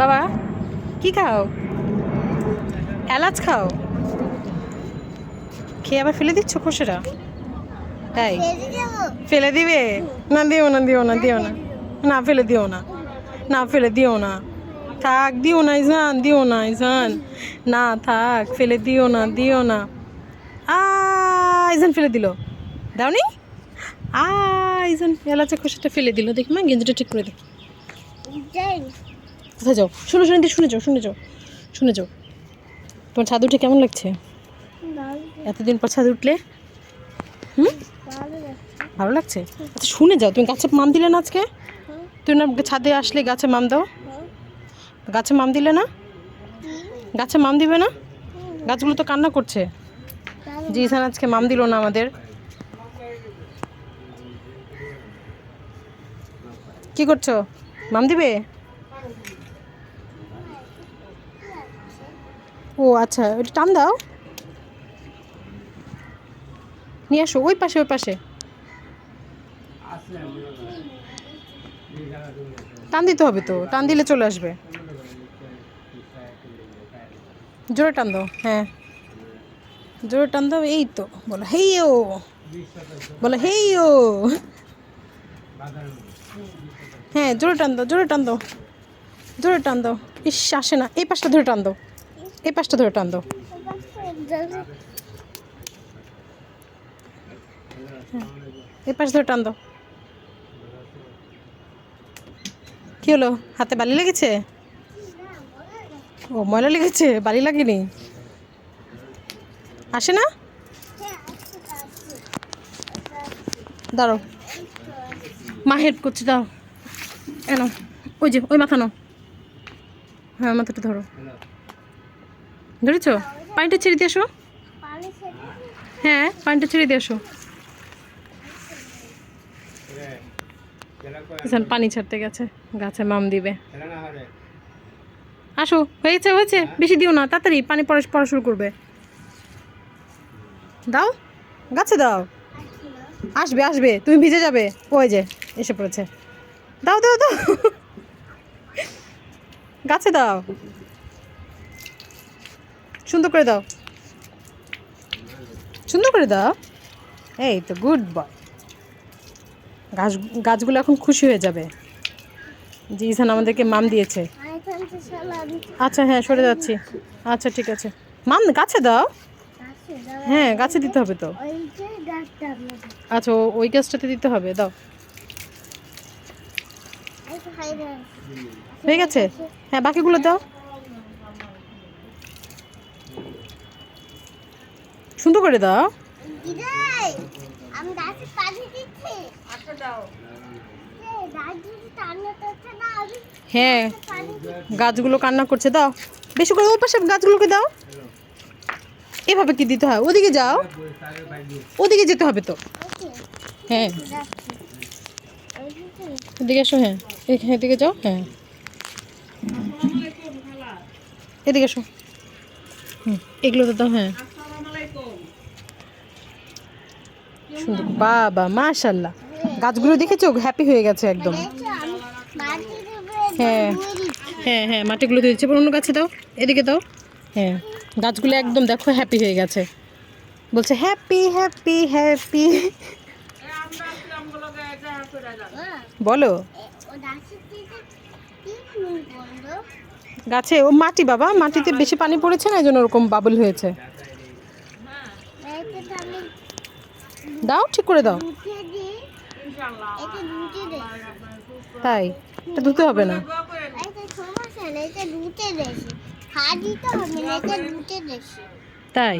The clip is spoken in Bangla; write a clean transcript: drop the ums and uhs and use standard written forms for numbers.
বাবা কি খাও? এলাচ খাও? খেয়ে আবার ফেলে দিচ্ছ খোসাটা? তাই ফেলে দিবে? না দিও না দিও না দিও না, না ফেলে দিও না, না ফেলে দিও না, থাক দিও না ইজান, দিও না ইজান, না থাক ফেলে দিও না, দিও না। ইজান ফেলে দিল, দাওনি? ইজান এলাচের খোসাটা ফেলে দিল। দেখি মা গেঞ্জিটা ঠিক করে দে। কোথায় যাও? শুনে শুনে শুনে যাও, শুনে যাও, শুনে যাও। তোমার ছাদ উঠে কেমন লাগছে? এতদিন পর ছাদ উঠলে ভালো লাগছে? আচ্ছা শুনে যাও, তুমি গাছে মাম দিলে না আজকে? তুমি না ছাদে আসলে গাছে মাম দাও? গাছে মাম দিলে না? গাছে মাম দিবে না? গাছগুলো তো কান্না করছে যে ইসান আজকে মাম দিল না আমাদের। কি করছো? মাম দিবে? ও আচ্ছা, ওটা টান দাও, নিয়ে আসো ওই পাশে, ওই পাশে টান দিতে হবে তো, টান দিলে চলে আসবে। জোরে টান দাও, হ্যাঁ জোরে টান দাও। এই তো বলো হেই ও, বলো হেই ও। হ্যাঁ জোরে টান দাও, জোরে টান দাও, জোরে টান দাও। ইস আসে না, এই পাশটা ধরে টান দাও, এই পাশটা ধরে টান দাও। এই পাশ ধরে টান দাও। কি হলো, হাতে বালি লেগেছে? ও ময়লা লেগেছে, বালি লাগেনি? আসে না? দাঁড়াও মা হেল্প করছি, দাও এনো, ওই যে ওই মাথা নাও, হ্যাঁ মাথাটা ধরো, ধরেছ? পানিটা ছেড়ে দিয়ে আসো, হ্যাঁ পানিটা ছেড়ে দিয়ে আসো। পানি ছাড়তে গেছে, গাছে মাম দিবে। আসো, হয়েছে হয়েছে, বেশি দিও না, তাড়াতাড়ি পানি পড়া শুরু করবে। দাও গাছে দাও, আসবে আসবে, তুমি ভিজে যাবে। ওই যে এসে পড়েছে, দাও দাও দাও, গাছে দাও, সুন্দর করে দাও, সুন্দর করে দাও। এই তো গুড বয়। গাছগুলো এখন খুশি হয়ে যাবে যে ইসান আমাদেরকে মাম দিয়েছে। আচ্ছা হ্যাঁ সরে যাচ্ছি, আচ্ছা ঠিক আছে। মাম গাছে দাও, হ্যাঁ গাছে দিতে হবে তো। আচ্ছা ওই গাছটাতে দিতে হবে, দাও। হয়ে গেছে, হ্যাঁ বাকিগুলো দাও, সুন্দর করে দাও। হ্যাঁ গাছগুলো কান্না করছে, দাও বেশি করে, ওই পাশে গাছগুলোকে দাও। এভাবে কি দিতে হয়? ওদিকে যাও, ওদিকে যেতে হবে তো। হ্যাঁ এদিকে এসো, হ্যাঁ এদিকে যাও, হ্যাঁ এদিকে এসো, এগুলো তো দাও, হ্যাঁ সুন্দর, বাবা মাশাল্লাহ। গাছগুলো দেখেছো হ্যাপি হয়ে গেছে একদম। হ্যাঁ হ্যাঁ হ্যাঁ মাটিগুলো দিয়েছে, অন্য গাছে দাও, এদিকে দাও। হ্যাঁ গাছগুলো একদম দেখো হ্যাপি হয়ে গেছে, বলছে হ্যাপি হ্যাপি হ্যাপি। বলো গাছে ও মাটি, বাবা মাটিতে বেশি পানি পড়েছে না, এই জন্য ওরকম বাবল হয়েছে। দাও ঠিক করে দাও। তাই এটা ধুতে হবে না, তাই